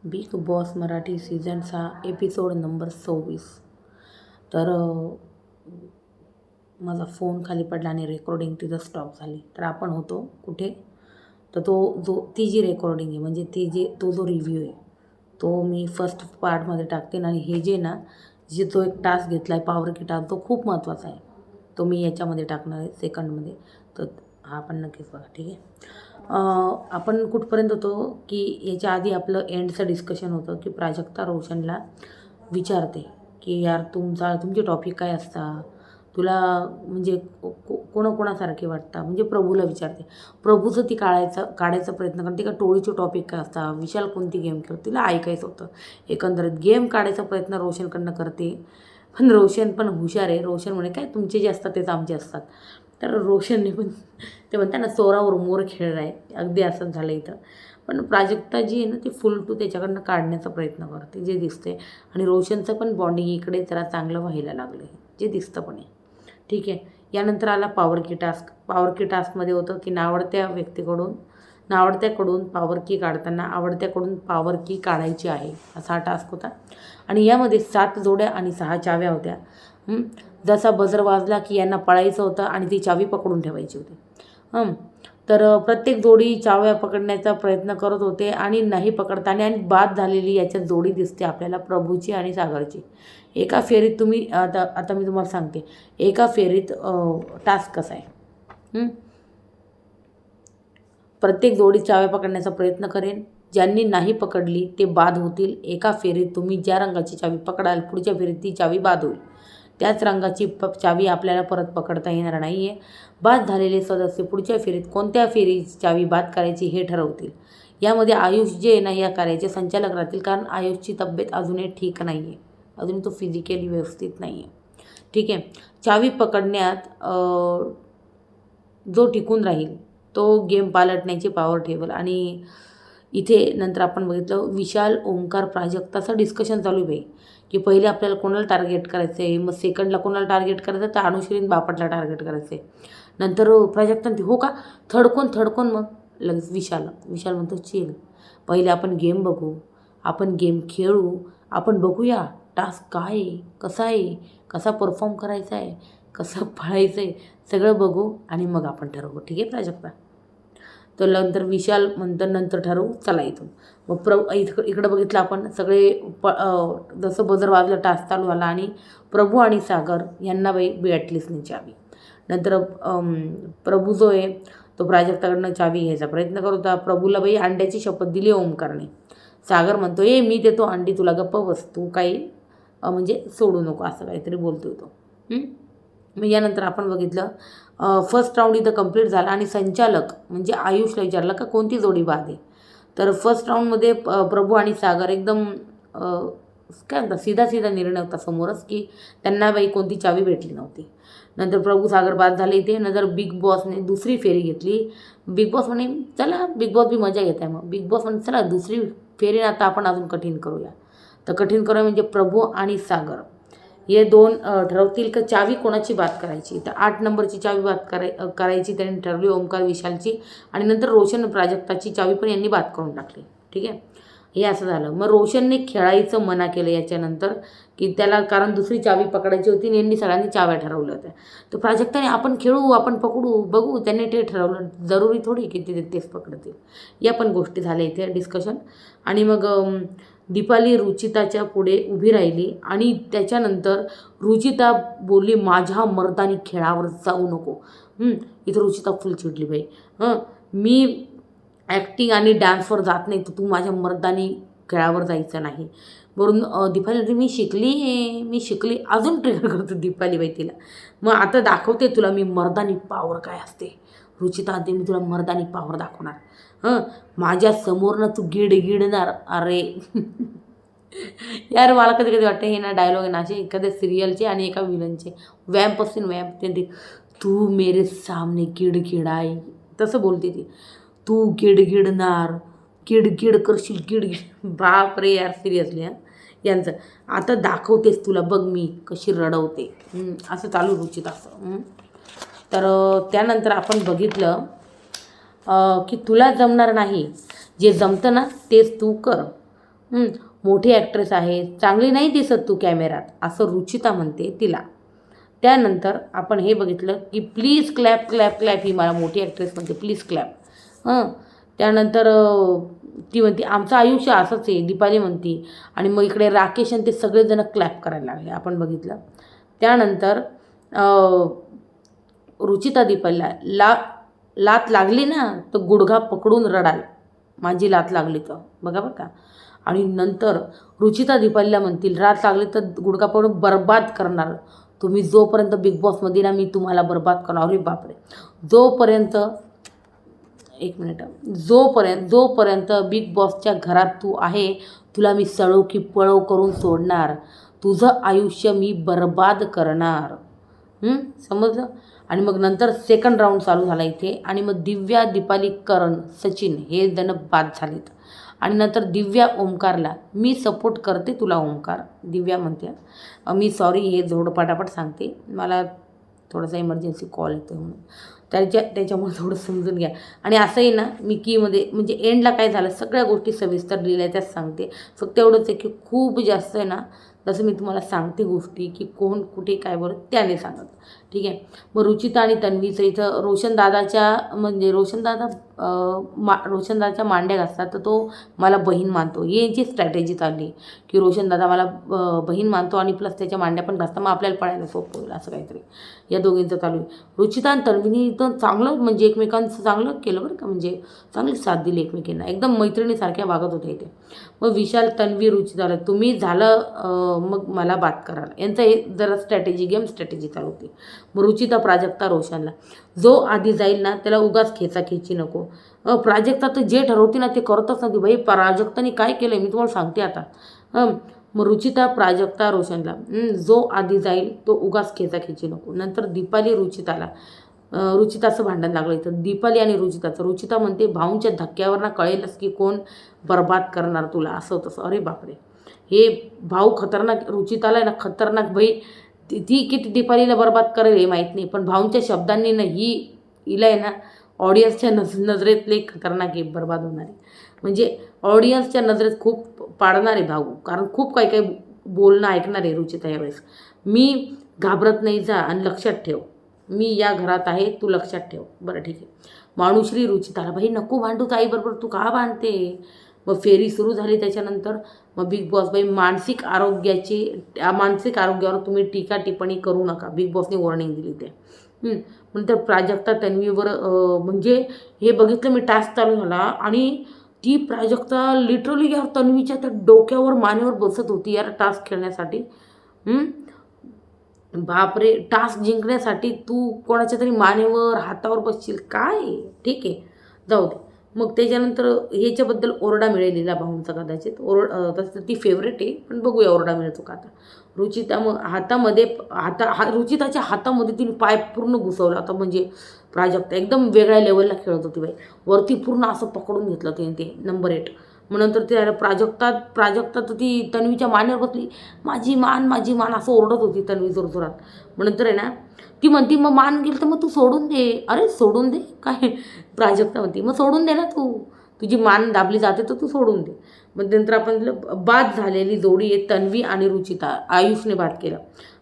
Big boss Marathi season 6 episode number 26. तर माझा phone खाली पडला आणि रेकॉर्डिंग तिथं स्टॉप झाली. तर आपण होतो कुठे, तर ती जी रेकॉर्डिंग आहे म्हणजे तो जो रिव्ह्यू आहे तो मी फर्स्ट पार्टमध्ये टाकते. आणि हे जे ना तो एक टास्क घेतला आहे पॉवर की टास्क, तो खूप महत्त्वाचा आहे. तो मी याच्यामध्ये टाकणार आहे सेकंडमध्ये. तर हा पण नक्कीच बघा, ठीक आहे. आपण कुठपर्यंत होतो की याच्या आधी आपलं एंडचं डिस्कशन होतं की प्राजक्ता रोशनला विचारते की यार तुमचे टॉपिक काय असतात, तुला म्हणजे कोणासारखे वाटतं, म्हणजे प्रभूला विचारते. प्रभूचं ती काढायचा प्रयत्न करते का टोळीचे टॉपिक काय असतात, विशाल कोणती गेम खेळतो, तिला ऐकायचं होतं. एकंदरीत गेम काढायचा प्रयत्न रोशनकडनं करते. पण रोशन पण हुशार आहे. रोशन म्हणे काय तुमचे जे असतात तेच आमचे असतात. तर रोशनने पण ते म्हणतात ना चोरावर मोर खेळला आहे, अगदी असंच झालं इथं. पण प्राजक्ता जी आहे ना ती फुल टू त्याच्याकडनं काढण्याचा प्रयत्न करते जे दिसते. आणि रोशनचं पण बॉन्डिंग इकडे जरा चांगलं व्हायला लागलं आहे जे दिसतं पण आहे, ठीक आहे. यानंतर आला पॉवर की टास्क. पॉवर की टास्कमध्ये होतं की नावडत्याकडून पॉवर की काढताना आवडत्याकडून पॉवर की काढायची आहे, असा हा टास्क होता. आणि यामध्ये 7 जोड्या आणि 6 चाव्या होत्या. जसा बजर वाजला की यांना पळायचं होतं आणि ती चावी पकडून ठेवायची होती. तर प्रत्येक जोडी चाव्या पकडण्याचा प्रयत्न करत होते आणि नाही पकडताना आणि बाद झालेली याच्यात जोडी दिसते आपल्याला प्रभूची आणि सागरची. एका फेरीत तुम्ही आता मी तुम्हाला सांगते एका फेरीत टास्क कसा आहे. प्रत्येक जोडी चाव्या पकडण्याचा प्रयत्न करेन. ज्यांनी नाही पकडली ते बाद होतील. एका फेरीत तुम्ही ज्या रंगाची चावी पकडाल पुढच्या फेरीत ती चावी बाद होईल. त्याच रंगाची चावी आपल्याला परत पकडता येणार नाही आहे. बाद झालेले सदस्य पुढच्या फेरीत कोणत्या फेरीची चावी बाद करायची हे ठरवतील. यामध्ये आयुष जे आहे ना या कार्याचे संचालक राहतील, कारण आयुषची तब्येत अजूनही ठीक नाही आहे. अजून तो फिजिकली व्यवस्थित नाही आहे, ठीक आहे. चावी पकडण्यात जो टिकून राहील तो गेम पालटण्याची पॉवर ठेवेल. आणि इथे नंतर आपण बघितलं विशाल, ओंकार, प्राजक्ताचं डिस्कशन चालू आहे बाई की पहिले आपल्याला कोणाला टार्गेट करायचं आहे, मग सेकंडला कोणाला टार्गेट करायचं तर अनुश्रीन बापटला टार्गेट करायचं आहे. नंतर प्राजक्ता हो का थर्ड कोण मग लगेच विशाल म्हणतो चिल, पहिले आपण गेम बघू, आपण गेम खेळू, आपण बघूया टास्क काय आहे, कसा परफॉर्म करायचा आहे, कसं पळायचं आहे, सगळं बघू आणि मग आपण ठरवू, ठीक आहे प्राजक्ता. तर नंतर विशाल नंतर ठरवू चला इथून. मग इकडं बघितलं आपण सगळे जसं बजर वाजलं टास्क चालू झाला आणि प्रभू आणि सागर यांना बाई बॅटलिस्टने चावी. नंतर प्रभू जो आहे तो प्राजक्ताकडनं चावी घ्यायचा प्रयत्न करत होता. प्रभूला बाई अंड्याची शपथ दिली ओमकारने. सागर म्हणतो मी देतो अंडी, तुला गप्प बस, तू काही म्हणजे सोडू नको, असं काहीतरी बोलतोय तो. मग यानंतर आपण बघितलं फर्स्ट राऊंड इथं कंप्लीट झाला आणि संचालक म्हणजे आयुषला विचारलं का कोणती जोडी बाद आहे. तर फर्स्ट राऊंडमध्ये प्रभू आणि सागर एकदम काय म्हणतात सीधा निर्णय होता समोरच की त्यांना बाई कोणती चावी भेटली नव्हती. नंतर प्रभू सागर बाद झाले इथे. नंतर बिग बॉसने दुसरी फेरी घेतली. बिग बॉस म्हणे चला, बिग बॉस बी मजा घेत आहे. मग बिग बॉस म्हणे चला दुसरी फेरी आता आपण अजून कठीण करूया. तर कठीण करूया म्हणजे प्रभू आणि सागर हे दोन ठरवतील का चावी कोणाची बाद करायची. तर 8 नंबरची चावी बाद करायची त्यांनी ठरवली, ओंकार विशालची. आणि नंतर रोशन प्राजक्ताची चावी पण यांनी बाद करून टाकली, ठीक आहे. हे असं झालं. मग रोशनने खेळायचं मना केलं याच्यानंतर की त्याला, कारण दुसरी चावी पकडायची होती आणि यांनी सगळ्यांनी चाव्या ठरवल्या होत्या. तर प्राजक्ताने आपण खेळू, आपण पकडू, बघू, त्यांनी ते ठरवलं. जरुरी थोडी की ते तेच पकडतील. या पण गोष्टी झाल्या इथे डिस्कशन. आणि मग दीपाली रुचिताच्या पुढे उभी राहिली आणि त्याच्यानंतर रुचिता बोलली माझ्या मर्दानी खेळावर जाऊ नको. इथं रुचिता फुल चिडली बाई. मी ॲक्टिंग आणि डान्सवर जात नाही तर तू माझ्या मर्दानी खेळावर जायचं नाही. वरून दीपाली मी शिकली अजून ट्रिगर करतो दीपाली बाई तिला. मग आता दाखवते तुला मी मर्दानी पॉवर काय असते. रुचिता म्हणते मी तुला मर्दानी पॉवर दाखवणार. माझ्या समोरनं तू गिडणार. अरे यार मला कधी कधी वाटतं हे ना डायलॉग आहे ना असे एखाद्या सिरियलचे आणि एका विलनचे. वॅम्प असते ना वॅम्प, ते तू मेरे सामने गिडगिडाई तसं बोलते ती. तू गिडगिडणार, गिडगिड करशील, गिडगिड. बाप रे यार सिरियसली यांचं आता दाखवतेस तुला बघ मी कशी रडवते. असं चालू रुचित असं. तर त्यानंतर आपण बघितलं की तुला जमणार नाही, जे जमतं ना तेच तू कर. मोठी ॲक्ट्रेस आहे, चांगली नाही दिसत तू कॅमेऱ्यात, असं रुचिता म्हणते तिला. त्यानंतर आपण हे बघितलं की प्लीज क्लॅप क्लॅप क्लॅप, ही मला मोठी ॲक्ट्रेस म्हणते प्लीज क्लॅप. त्यानंतर ती म्हणते आमचं आयुष्य असंच आहे, दीपाली म्हणते. आणि मग इकडे राकेश आणि ते सगळेजण क्लॅप करायला लागले, आपण बघितलं. त्यानंतर रुचिता दीपालीला लात लागली ना तर गुडघा पकडून रडाल, माझी लात लागली तर बघा बरं का. आणि नंतर रुचिता दीपालीला म्हणतील लात लागली तर गुडघा पकडून बर्बाद करणार तुम्ही, जोपर्यंत बिग बॉसमध्ये ना मी तुम्हाला बर्बाद करणार. अरे बापरे, जोपर्यंत एक मिनिट, जोपर्यंत बिग बॉसच्या घरात तू आहे तुला मी सळो की पळो करून सोडणार, तुझं आयुष्य मी बर्बाद करणार. समजलं. आणि मग नंतर सेकंड राऊंड चालू झाला इथे. आणि मग दिव्या, दीपाली, करण, सचिन हे जण बाद झालेत. आणि नंतर दिव्या ओमकारला मी सपोर्ट करते तुला ओमकार, दिव्या म्हणते. मी सॉरी हे थोडं पटापट सांगते, मला थोडासा इमर्जन्सी कॉल येतो म्हणून त्याच्यामुळे थोडं समजून घ्या. आणि असंही ना मी कीमध्ये म्हणजे एंडला काय झालं सगळ्या गोष्टी सविस्तर लिहिल्या त्याच सांगते. फक्त एवढंच आहे की खूप जास्त आहे ना, जसं मी तुम्हाला सांगते गोष्टी की कोण कुठे काय बरं त्याने सांगत. ठीक आहे. मग रुचिता आणि तन्वीचं इथं रोशनदादाच्या म्हणजे रोशनदादाच्या मांड्या घासतात तर तो मला बहीण मानतो, ही यांची स्ट्रॅटेजी चालली की रोशनदादा मला बहीण मानतो आणि प्लस त्याच्या मांड्या पण घासतात, मग आपल्याला पळायला सोपं होईल असं काहीतरी या दोघींचं चालू आहे. रुचिता आणि तन्वीनी तर चांगलं म्हणजे एकमेकांचं चांगलं केलं बरं का, म्हणजे चांगली साथ दिली एकमेकींना, एकदम मैत्रिणीसारख्या वागत होत्या इथे. मग विशाल, तन्वी, रुचिताला तुम्ही झालं मग मला बात कराल, यांचं हे जरा गेम स्ट्रॅटेजी चालू होती. मग रुचिता, प्राजक्ता, रोशनला जो आधी जाईल ना त्याला उगाच खेचाखेची नको. प्राजक्ता तर जे ठरवते ना ते करतच नव्हती बाई, प्राजक्ताने काय केलं मी तुम्हाला सांगते आता. मग रुचिता, प्राजक्ता, रोशनला जो आधी जाईल तो उगाच खेचाखेची नको. नंतर दीपाली, रुचिताचं भांडण लागलं इथं, दीपाली आणि रुचिताचं. रुचिता म्हणते भाऊंच्या धक्क्यावर ना कळेलच की कोण बर्बाद करणार तुला, असं तसं. अरे बापरे, हे भाऊ खतरनाक, रुचिताला आहे ना खतरनाक बाई, ती किती दीपालीला बर्बाद करेल हे माहीत नाही, पण भाऊंच्या शब्दांनी ना हिला आहे ना ऑडियन्सच्या नजरेत लई खतरनाक आहे, बर्बाद होणारी. म्हणजे ऑडियन्सच्या नजरेत खूप पाडणार आहे भाऊ, कारण खूप काही काही बोलणं ऐकणार आहे रुचिता यावेळेस. मी घाबरत नाही जा, आणि लक्षात ठेव मी या घरात आहे, तू लक्षात ठेव. बरं ठीक आहे. मानुश्री, रुचिताला बाई नको भांडू ताईबरोबर, तू का भांडते. मग फेरी सुरू झाली. त्याच्यानंतर मग बिग बॉस बाई मानसिक आरोग्यावर तुम्ही टीका टिप्पणी करू नका, बिग बॉसने वॉर्निंग दिली ते. नंतर प्राजक्ता तन्वीवर म्हणजे हे बघितलं मी टास्क चालू झाला आणि ती प्राजक्ता लिटरली यार तन्वीच्या त्या डोक्यावर मानेवर बसत होती यार टास्क खेळण्यासाठी. बापरे, टास्क जिंकण्यासाठी तू कोणाच्या तरी मानेवर हातावर बसशील काय. ठीक आहे, जाऊ दे. मग त्याच्यानंतर ह्याच्याबद्दल ओरडा मिळेल हिला भाऊंचा कदाचित, तसं ती फेवरेट आहे, पण बघूया ओरडा मिळतो का आता. रुचिता मग रुचिताच्या हातामध्ये तिने पाय पूर्ण घुसवला होता, म्हणजे प्राजक्ता एकदम वेगळ्या लेवलला खेळत होती बाई, वरती पूर्ण असं पकडून घेतलं तिने ते नंबर 8. मग नंतर ते प्राजक्ता तर ती तन्वीच्या मानेवर बसली, माझी मान असं ओरडत होती तन्वी जोरजोरात. मग नंतर आहे ना ती म्हणती मग मान गेली तर मग तू सोडून दे. अरे सोडून दे काय, प्राजक्ता म्हणती मग सोडून दे ना, तुझी मान दाबली जाते तर तू सोडून दे. मग नंतर आपण बाद झालेली जोडी आहे तन्वी आणि रुचिता, आयुषने बाद केलं.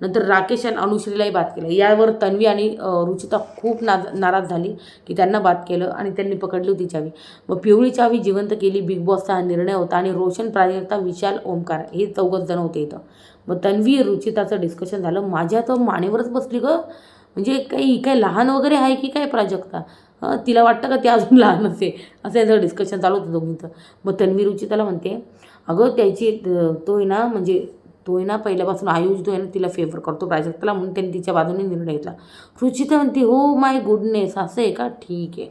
नंतर राकेश आणि अनुश्रीलाही बाद केलं. यावर तन्वी आणि रुचिता खूप नाराज झाली की त्यांना बाद केलं आणि त्यांनी पकडली होती चावी. मग पिवळी चावी जिवंत केली, बिग बॉसचा हा निर्णय होता. आणि रोशन, प्राजक्ता, विशाल, ओमकार हे 4 जण होते इथं. मग तन्वी रुचिताचं डिस्कशन झालं, माझ्या तर मानेवरच बसली गं, म्हणजे काय लहान वगैरे आहे की काय प्राजक्ता, तिला वाटतं का ती अजून लहान असे, असं याचं डिस्कशन चालू होतं दोघींचं. मग तन्वी रुचिताला म्हणते अगं तो आहे ना पहिल्यापासून आयुष जो आहे ना तिला फेवर करतो प्राजक्ताला, म्हणून त्यांनी तिच्या बाजूने निर्णय घेतला. रुचिता म्हणते हो माय गुडनेस, असं आहे का, ठीक आहे.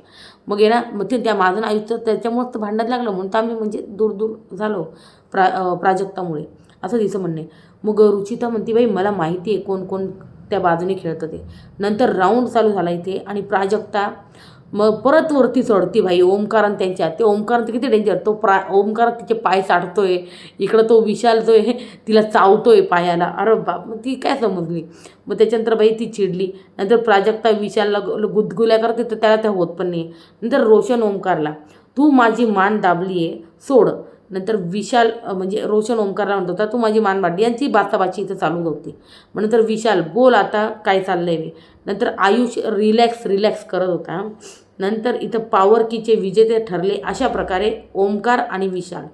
मग आहे ना मग त्या माझं आयुष्य त्याच्यामुळंच तर भांडणात लागलं, म्हणून तर आम्ही म्हणजे दूर झालो प्राजक्तामुळे, असं तिचं म्हणणं आहे. मग रुचिता म्हणते बाई मला माहिती आहे कोण त्या बाजूने खेळतं ते. नंतर राऊंड चालू झाला इथे आणि प्राजक्ता मग परत वरती चढती भाई ओमकार आणि त्यांच्या, ते ओमकार तर किती डेंजर, ओमकार तिचे पाय साडतोय, इकडं तो विशाल जो आहे तिला चावतोय पायाला. अरे बाप, मग ती काय समजली. मग त्याच्यानंतर बाई ती चिडली. नंतर प्राजक्ता विशालला गुदगुल्या करते तर त्याला त्या होत पण नाही. नंतर रोशन ओमकारला तू माझी मान दाबली आहे सोड, नंतर विशाल म्हणजे रोशन ओमकारला म्हणत होता तू माझी मान वाढली, यांची बाचाबाची इथं चालू होती. मग नंतर विशाल बोल आता काय चाललंय बे. नंतर आयुष रिलॅक्स करत होता. नंतर इथं पॉवर कीचे विजेते ठरले अशा प्रकारे ओमकार आणि विशाल.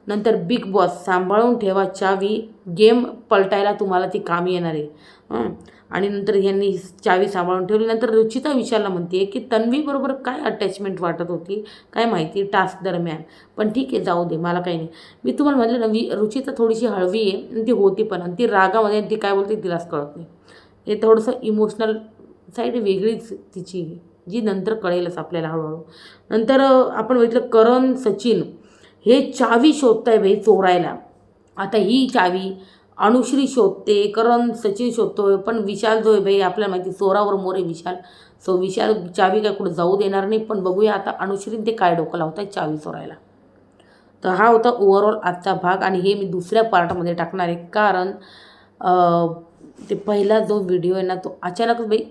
नंतर बिग बॉस सांभाळून ठेवा चावी, गेम पलटायला तुम्हाला ती कामी येणार आहे. आणि नंतर यांनी चावी सांभाळून ठेवली. नंतर रुचिता विशालला म्हणते की तन्वीबरोबर काय अटॅचमेंट वाटत होती काय माहिती टास्क दरम्यान, पण ठीक आहे जाऊ दे, मला काही नाही. मी तुम्हाला म्हटलं ना, रुचिता थोडीशी हळवी आहे आणि ती होती पण, आणि ती रागामध्ये ती काय बोलते तिलाच कळत नाही. हे थोडंसं इमोशनल साईड वेगळीच तिची, जी नंतर कळेलच आपल्याला हळूहळू. नंतर आपण बघितलं करण सचिन हे चावी शोधताय बाई चोरायला. आता ही चावी अनुश्री शोधते, करण सचिन शोधतोय, पण विशाल जो आहे बाई आपल्याला माहिती चोरावर मोरे विशाल. सो विशाल चावी काय कुठं जाऊ देणार नाही. पण बघूया आता अनुश्रीने ते काय डोकं लावत आहे चावी चोरायला. तर हा होता ओव्हरऑल आजचा भाग, आणि हे मी दुसऱ्या पार्टमध्ये टाकणार आहे, कारण ते पहिला जो व्हिडिओ आहे ना तो अचानकच बाई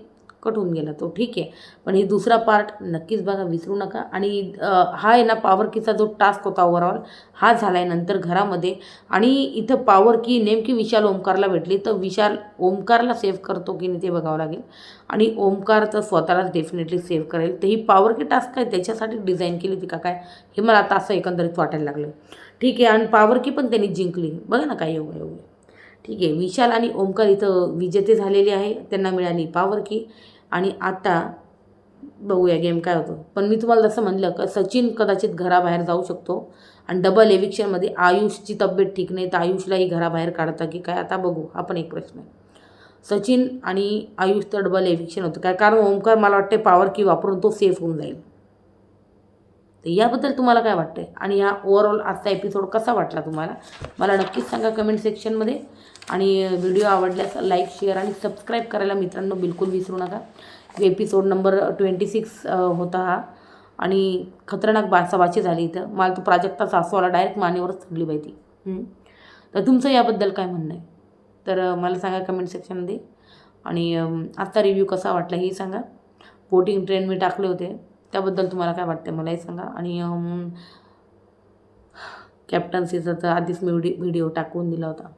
कट होऊन गेला तो, ठीक आहे. पण ही दुसरा पार्ट नक्कीच बघा, विसरू नका. आणि हा आहे ना पॉवर कीचा जो टास्क होता ओव्हरऑल हा झाला आहे नंतर घरामध्ये. आणि इथं पॉवर की नेमकी विशाल ओमकारला भेटली, तर विशाल ओमकारला सेव्ह करतो की नाही ते बघावं लागेल. आणि ओमकार तर स्वतःलाच डेफिनेटली सेव्ह करेल. तर ही पॉवर की टास्क काय त्याच्यासाठी डिझाईन केली होती का काय, हे मला आता असं एकंदरीत वाटायला लागलं, ठीक आहे. आणि पॉवर की पण त्यांनी जिंकली, बघा ना काय एवढं, ठीक आहे. विशाल आणि ओमकार इथं विजेते झालेले आहे, त्यांना मिळाली पॉवर की. आणि आता बघूया गेम काय होतं. पण मी तुम्हाला जसं म्हणलं का सचिन कदाचित घराबाहेर जाऊ शकतो, आणि डबल एविक्शनमध्ये आयुषची तब्येत ठीक नाही तर आयुषलाही घराबाहेर काढता की काय, आता बघू, हा पण एक प्रश्न आहे. सचिन आणि आयुष तर डबल एविक्शन होतं काय, कारण ओमकार मला वाटते पॉवर की वापरून तो सेफ होऊन जाईल. तर याबद्दल तुम्हाला काय वाटतंय, आणि हा ओव्हरऑल आजचा एपिसोड कसा वाटला तुम्हाला मला नक्कीच सांगा कमेंट सेक्शनमध्ये. आणि व्हिडिओ आवडल्यास लाईक शेअर आणि सबस्क्राईब करायला मित्रांनो बिलकुल विसरू नका. एपिसोड नंबर 26 होता हा, आणि खतरनाक बाचाबाची झाली इथं. मला तो प्राजक्ता सासूवाला डायरेक्ट मानेवरच चढली पाहिजे. तर तुमचं याबद्दल काय म्हणणं आहे तर मला सांगा कमेंट सेक्शनमध्ये. आणि आजचा रिव्ह्यू कसा वाटला हे सांगा. वोटिंग ट्रेंड मी टाकले होते, त्याबद्दल तुम्हाला काय वाटतं मलाही सांगा. आणि कॅप्टन्सीचा तर आधीच मी व्हिडिओ टाकून दिला होता.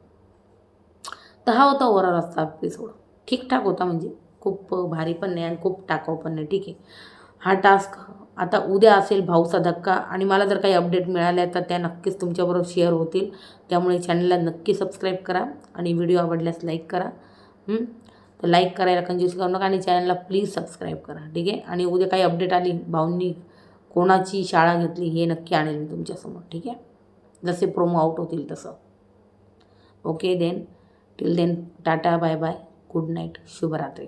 तर हा होता ओव्हरऑल आजचा एपिसोड. ठीकठाक होता, म्हणजे खूप भारी पण नाही आणि खूप टाकाऊ पण नाही, ठीक आहे. हा टास्क आता उद्या असेल भाऊचा धक्का, आणि मला जर काही अपडेट मिळाल्या तर त्या नक्कीच तुमच्याबरोबर शेअर होतील. त्यामुळे चॅनलला नक्की सबस्क्राईब करा, आणि व्हिडिओ आवडल्यास लाईक करा. तर लाईक करायला कंजूस करू नका, आणि चॅनलला प्लीज सबस्क्राईब करा, ठीक आहे. आणि उद्या काही अपडेट आली भाऊंनी कोणाची शाळा घेतली हे नक्की आणेल मी तुमच्यासमोर, ठीक आहे. जसे प्रोमो आउट होतील तसं. Okay then, till then tata bye bye, good night, शुभरात्री.